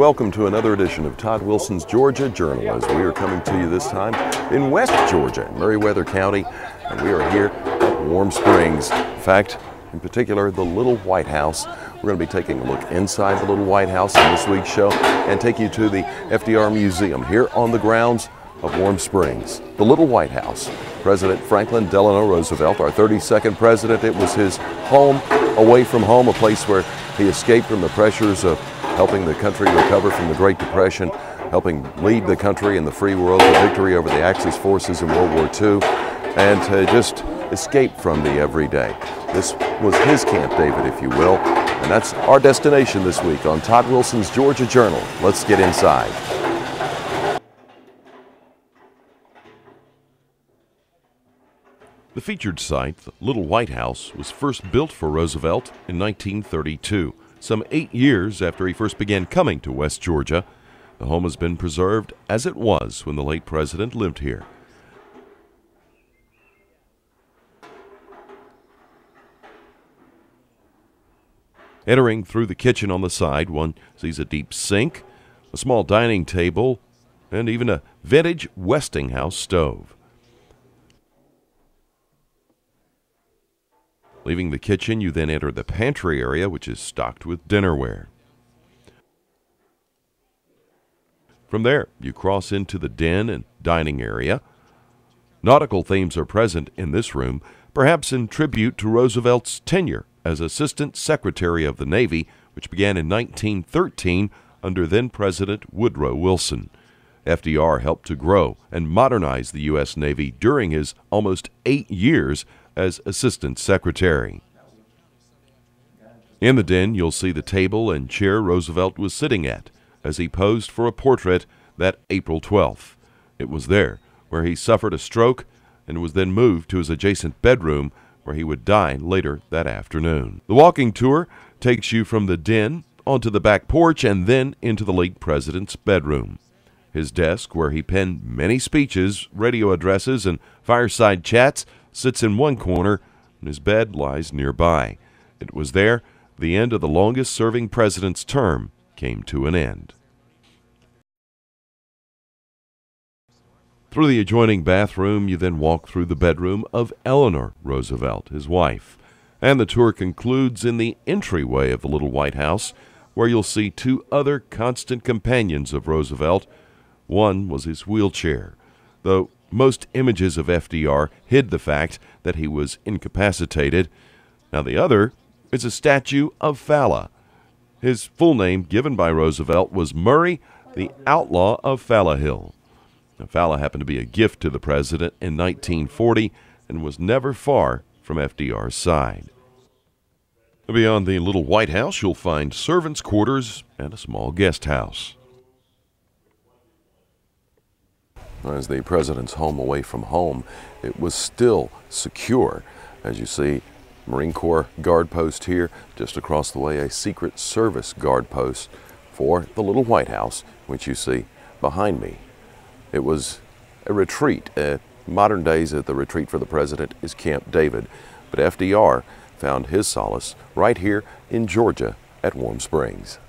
welcome to another edition of Todd Wilson's Georgia Journal, as we are coming to you this time in West Georgia, Meriwether County, and we are here at Warm Springs. In fact, in particular, the Little White House. We're going to be taking a look inside the Little White House in this week's show and take you to the FDR Museum here on the grounds of Warm Springs. The Little White House. President Franklin Delano Roosevelt, our 32nd president, it was his home, away from home, a place where he escaped from the pressures of helping the country recover from the Great Depression, helping lead the country in the free world to victory over the Axis forces in World War II, and just escape from the everyday. This was his Camp David, if you will, and that's our destination this week on Todd Wilson's Georgia Journal. Let's get inside. The featured site, the Little White House, was first built for Roosevelt in 1932, some 8 years after he first began coming to West Georgia. The home has been preserved as it was when the late president lived here. Entering through the kitchen on the side, one sees a deep sink, a small dining table, and even a vintage Westinghouse stove. Leaving the kitchen, you then enter the pantry area, which is stocked with dinnerware. From there, you cross into the den and dining area. Nautical themes are present in this room, perhaps in tribute to Roosevelt's tenure as Assistant Secretary of the Navy, which began in 1913 under then-President Woodrow Wilson. FDR helped to grow and modernize the U.S. Navy during his almost 8 years as Assistant Secretary. In the den, you'll see the table and chair Roosevelt was sitting at as he posed for a portrait that April 12th. It was there where he suffered a stroke and was then moved to his adjacent bedroom, where he would die later that afternoon. The walking tour takes you from the den onto the back porch and then into the late president's bedroom. His desk, where he penned many speeches, radio addresses, and fireside chats, sits in one corner, and his bed lies nearby. It was there the end of the longest-serving president's term came to an end. Through the adjoining bathroom, you then walk through the bedroom of Eleanor Roosevelt, his wife, and the tour concludes in the entryway of the Little White House, where you'll see two other constant companions of Roosevelt. One was his wheelchair, though most images of FDR hid the fact that he was incapacitated. Now the other is a statue of Falla. His full name, given by Roosevelt, was Murray, the Outlaw of Falla Hill. Now, Falla happened to be a gift to the president in 1940 and was never far from FDR's side. Beyond the Little White House, you'll find servants' quarters and a small guest house. As the president's home away from home, it was still secure. As you see, Marine Corps guard post here, just across the way, a Secret Service guard post for the Little White House, which you see behind me. It was a retreat. Modern days, the retreat for the president is Camp David, but FDR found his solace right here in Georgia at Warm Springs.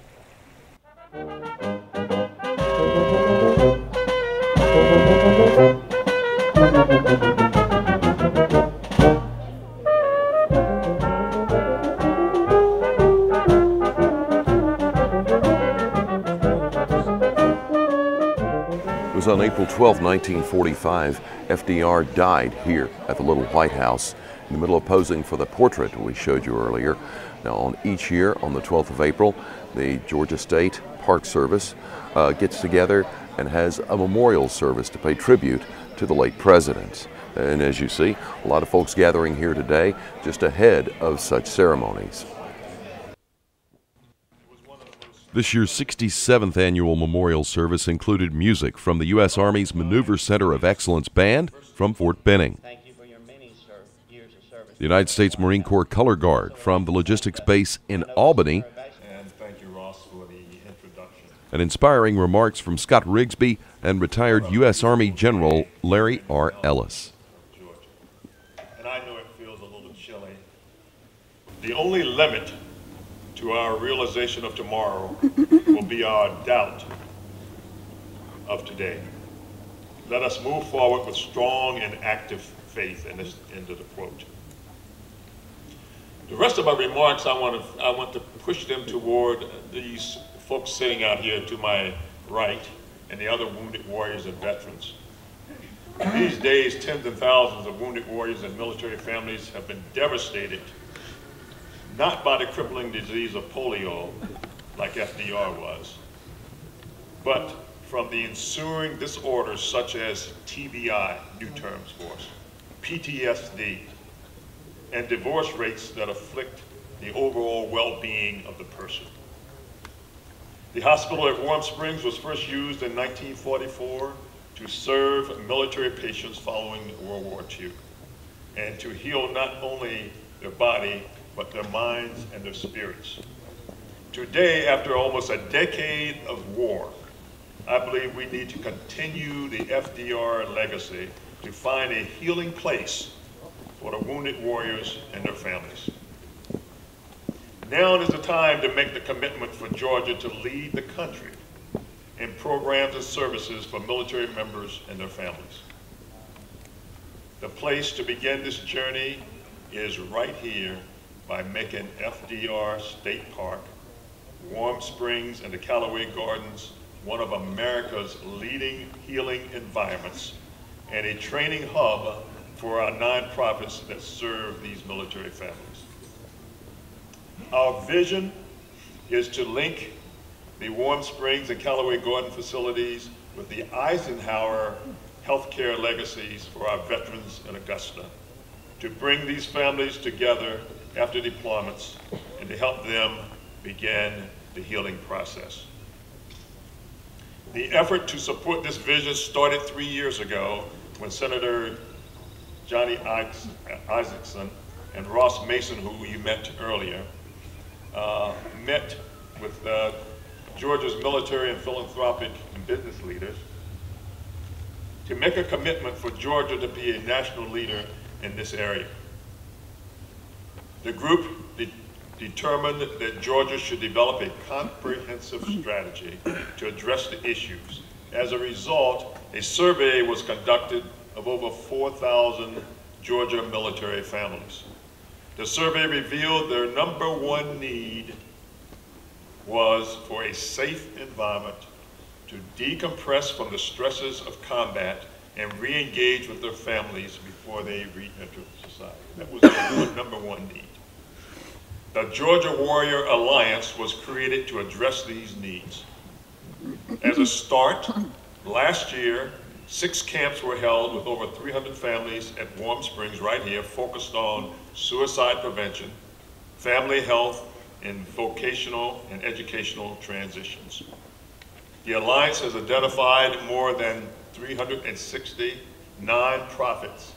It was on April 12, 1945, FDR died here at the Little White House in the middle of posing for the portrait we showed you earlier. Now, on each year, on the 12th of April, the Georgia State Park Service gets together and has a memorial service to pay tribute to the late president. And as you see, a lot of folks gathering here today just ahead of such ceremonies. This year's 67th annual memorial service included music from the U.S. Army's Maneuver Center of Excellence Band from Fort Benning. Thank you for your many years of service. The United States Marine Corps Color Guard from the Logistics Base in Albany. And thank you, Ross, for the introduction. And inspiring remarks from Scott Rigsby and retired U.S. Army General Larry R. Ellis. And I know it feels a little chilly. The only limit to our realization of tomorrow will be our doubt of today. Let us move forward with strong and active faith, and this end of the quote. The rest of my remarks, I want to push them toward these folks sitting out here to my right and the other wounded warriors and veterans. These days, tens of thousands of wounded warriors and military families have been devastated, not by the crippling disease of polio, like FDR was, but from the ensuing disorders such as TBI, new terms for us, PTSD, and divorce rates that afflict the overall well-being of the person. The hospital at Warm Springs was first used in 1944 to serve military patients following World War II, and to heal not only their body, but their minds and their spirits. Today, after almost a decade of war, I believe we need to continue the FDR legacy to find a healing place for the wounded warriors and their families. Now is the time to make the commitment for Georgia to lead the country in programs and services for military members and their families. The place to begin this journey is right here by making FDR State Park, Warm Springs, and the Callaway Gardens one of America's leading healing environments and a training hub for our nonprofits that serve these military families. Our vision is to link the Warm Springs and Callaway Garden facilities with the Eisenhower healthcare legacies for our veterans in Augusta, to bring these families together after deployments and to help them begin the healing process. The effort to support this vision started 3 years ago when Senator Johnny Isakson and Ross Mason, who you met earlier, met with Georgia's military and philanthropic and business leaders to make a commitment for Georgia to be a national leader in this area. The group determined that Georgia should develop a comprehensive strategy to address the issues. As a result, a survey was conducted of over 4,000 Georgia military families. The survey revealed their #1 need was for a safe environment to decompress from the stresses of combat and re-engage with their families before they re-enter society. That was their #1 need. The Georgia Warrior Alliance was created to address these needs. As a start, last year, 6 camps were held with over 300 families at Warm Springs right here, focused on suicide prevention, family health, and vocational and educational transitions. The Alliance has identified more than 360 nonprofits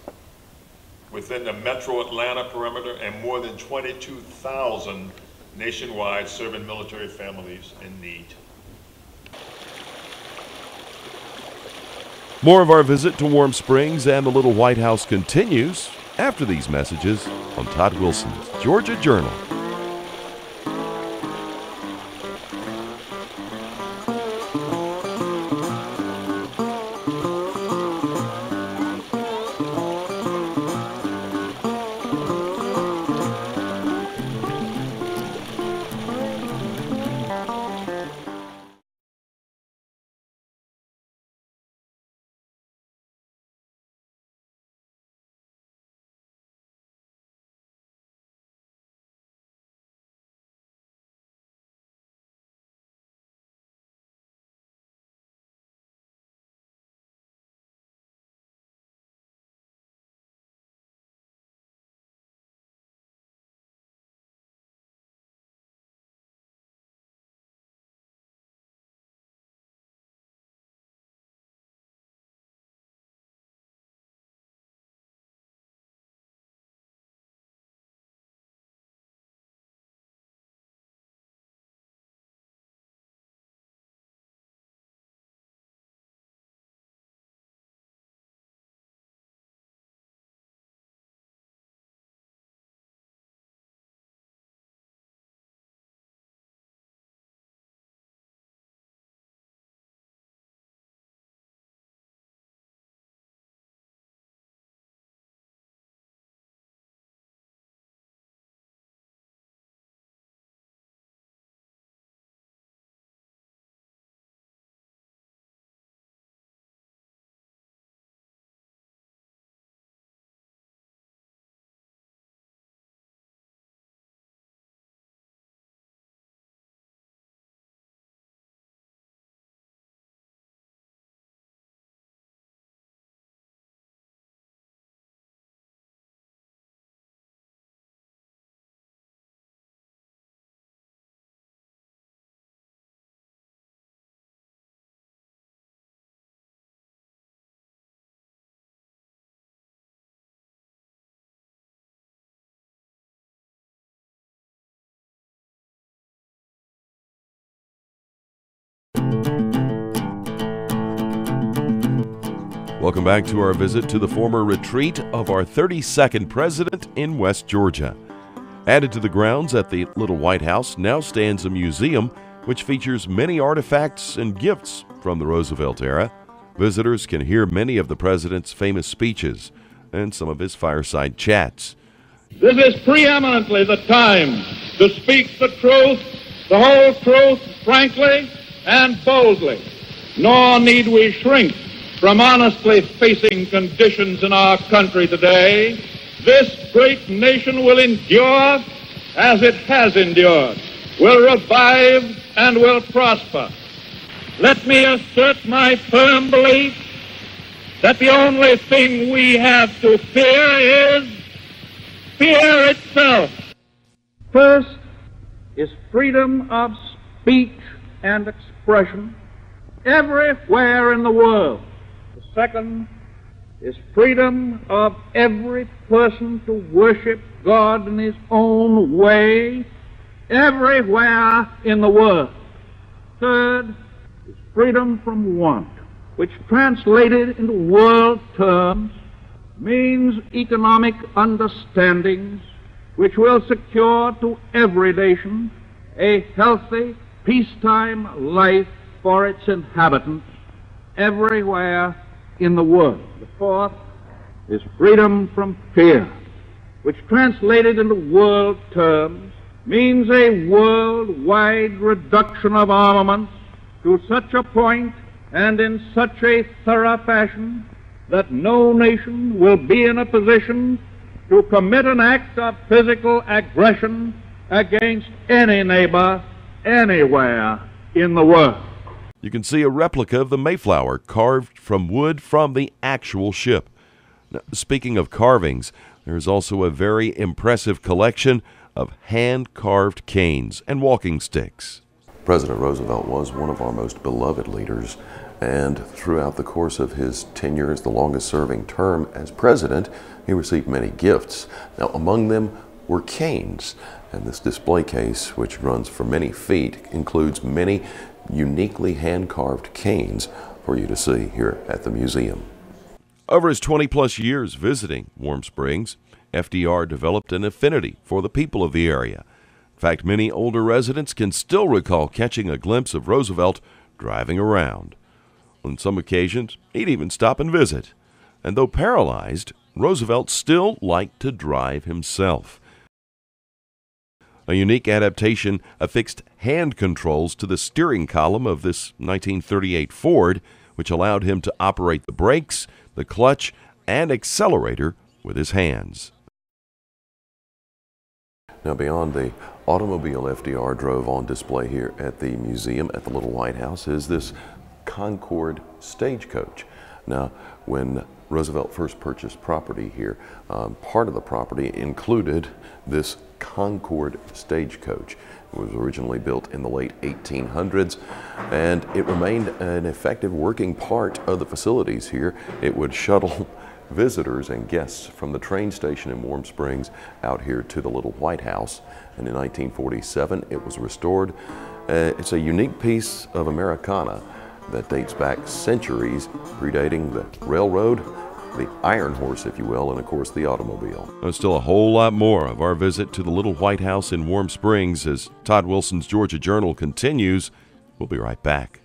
within the metro Atlanta perimeter and more than 22,000 nationwide serving military families in need. More of our visit to Warm Springs and the Little White House continues after these messages on Todd Wilson's Georgia Journal. Welcome back to our visit to the former retreat of our 32nd president in West Georgia. Added to the grounds at the Little White House now stands a museum which features many artifacts and gifts from the Roosevelt era. Visitors can hear many of the president's famous speeches and some of his fireside chats. This is preeminently the time to speak the truth, the whole truth, frankly and boldly. Nor need we shrink from honestly facing conditions in our country today. This great nation will endure as it has endured, will revive and will prosper. Let me assert my firm belief that the only thing we have to fear is fear itself. First is freedom of speech and expression everywhere in the world. The second is freedom of every person to worship God in his own way everywhere in the world. Third is freedom from want, which translated into world terms means economic understandings which will secure to every nation a healthy, peacetime life for its inhabitants everywhere in the world. The fourth is freedom from fear, which translated into world terms means a worldwide reduction of armaments to such a point and in such a thorough fashion that no nation will be in a position to commit an act of physical aggression against any neighbor anywhere in the world. You can see a replica of the Mayflower carved from wood from the actual ship. Now, speaking of carvings, there's also a very impressive collection of hand-carved canes and walking sticks. President Roosevelt was one of our most beloved leaders, and throughout the course of his tenure as the longest-serving term as president, he received many gifts. Now, among them were canes, and this display case, which runs for many feet, includes many uniquely hand-carved canes for you to see here at the museum. Over his 20-plus years visiting Warm Springs, FDR developed an affinity for the people of the area. In fact, many older residents can still recall catching a glimpse of Roosevelt driving around. On some occasions, he'd even stop and visit. And though paralyzed, Roosevelt still liked to drive himself. A unique adaptation affixed hand controls to the steering column of this 1938 Ford, which allowed him to operate the brakes, the clutch, and accelerator with his hands. Now, beyond the automobile FDR drove on display here at the museum at the Little White House is this Concorde stagecoach. Now, when Roosevelt first purchased property here, part of the property included this Concorde stagecoach. It was originally built in the late 1800s, and it remained an effective working part of the facilities here. It would shuttle visitors and guests from the train station in Warm Springs out here to the Little White House, and in 1947 it was restored. It's a unique piece of Americana that dates back centuries, predating the railroad, the iron horse, if you will, and of course the automobile. There's still a whole lot more of our visit to the Little White House in Warm Springs as Todd Wilson's Georgia Journal continues. We'll be right back.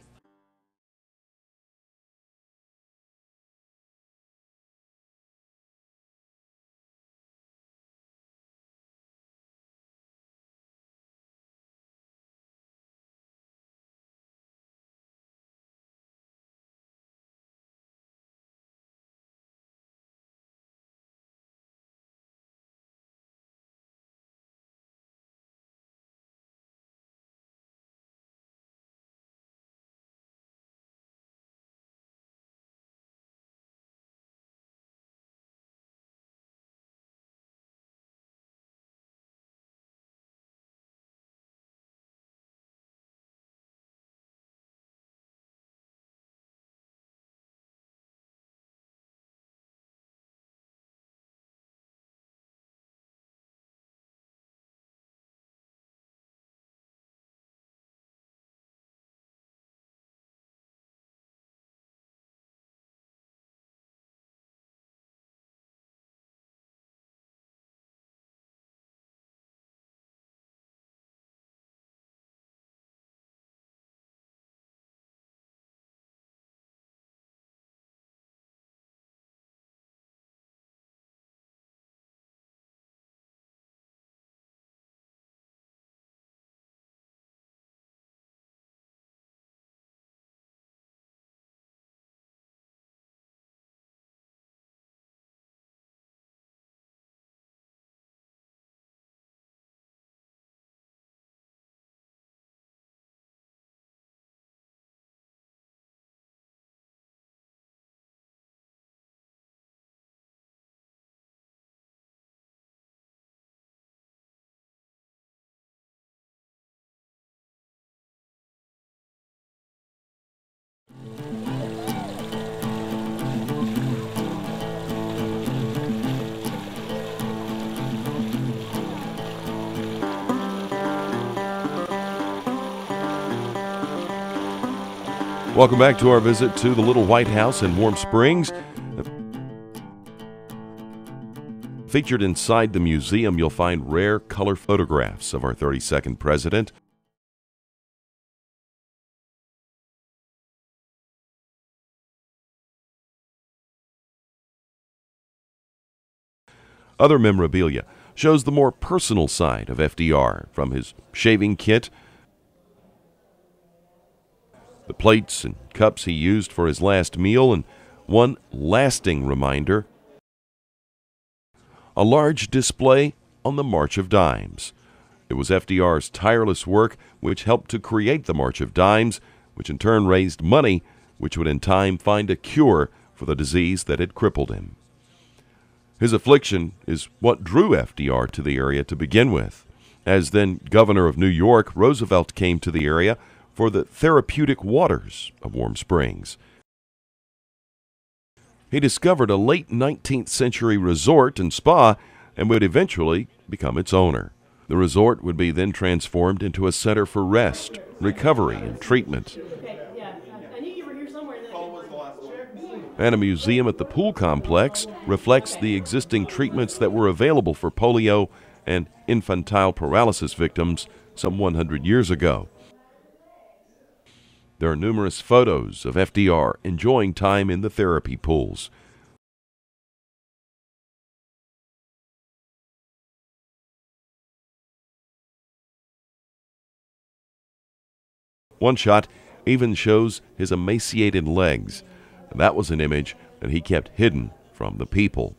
Welcome back to our visit to the Little White House in Warm Springs. Featured inside the museum, you'll find rare color photographs of our 32nd president. Other memorabilia shows the more personal side of FDR, from his shaving kit, the plates and cups he used for his last meal, and one lasting reminder, a large display on the March of Dimes. It was FDR's tireless work which helped to create the March of Dimes, which in turn raised money which would in time find a cure for the disease that had crippled him. His affliction is what drew FDR to the area to begin with. As then governor of New York, Roosevelt came to the area for the therapeutic waters of Warm Springs. He discovered a late 19th century resort and spa and would eventually become its owner. The resort would be then transformed into a center for rest, recovery, and treatment. And a museum at the pool complex reflects the existing treatments that were available for polio and infantile paralysis victims some 100 years ago. There are numerous photos of FDR enjoying time in the therapy pools. One shot even shows his emaciated legs. And that was an image that he kept hidden from the people.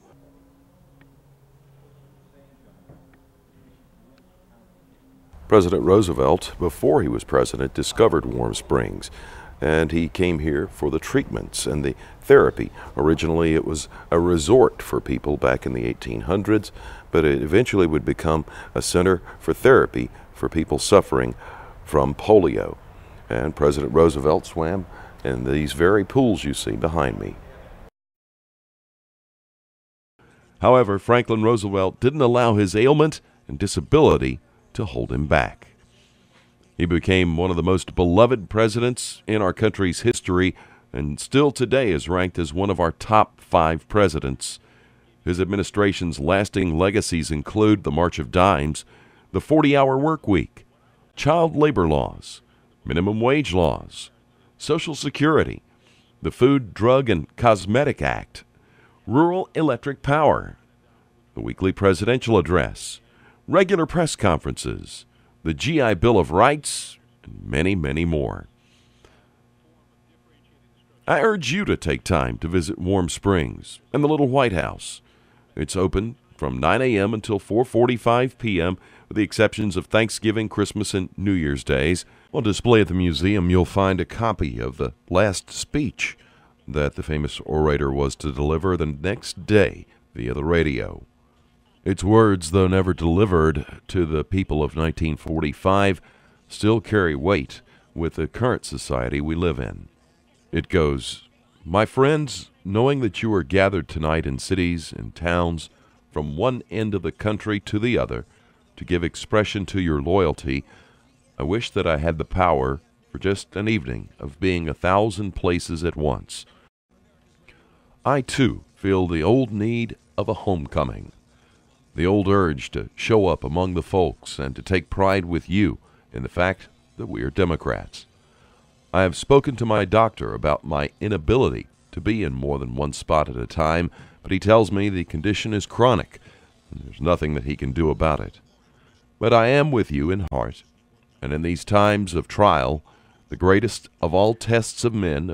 President Roosevelt, before he was president, discovered Warm Springs, and he came here for the treatments and the therapy. Originally, it was a resort for people back in the 1800s, but it eventually would become a center for therapy for people suffering from polio. And President Roosevelt swam in these very pools you see behind me. However, Franklin Roosevelt didn't allow his ailment and disability to hold him back. He became one of the most beloved presidents in our country's history, and still today is ranked as one of our top 5 presidents. His administration's lasting legacies include the March of Dimes, the 40-hour work week, child labor laws, minimum wage laws, Social Security, the Food, Drug, and Cosmetic Act, rural electric power, the weekly presidential address, regular press conferences, the GI Bill of Rights, and many, many more. I urge you to take time to visit Warm Springs and the Little White House. It's open from 9 a.m. until 4:45 p.m., with the exceptions of Thanksgiving, Christmas, and New Year's days. On display at the museum, you'll find a copy of the last speech that the famous orator was to deliver the next day via the radio. Its words, though never delivered to the people of 1945, still carry weight with the current society we live in. It goes, "My friends, knowing that you are gathered tonight in cities and towns from one end of the country to the other to give expression to your loyalty, I wish that I had the power for just an evening of being 1,000 places at once. I, too, feel the old need of a homecoming, the old urge to show up among the folks and to take pride with you in the fact that we are Democrats. I have spoken to my doctor about my inability to be in more than one spot at a time, but he tells me the condition is chronic, and there's nothing that he can do about it. But I am with you in heart, and in these times of trial, the greatest of all tests of men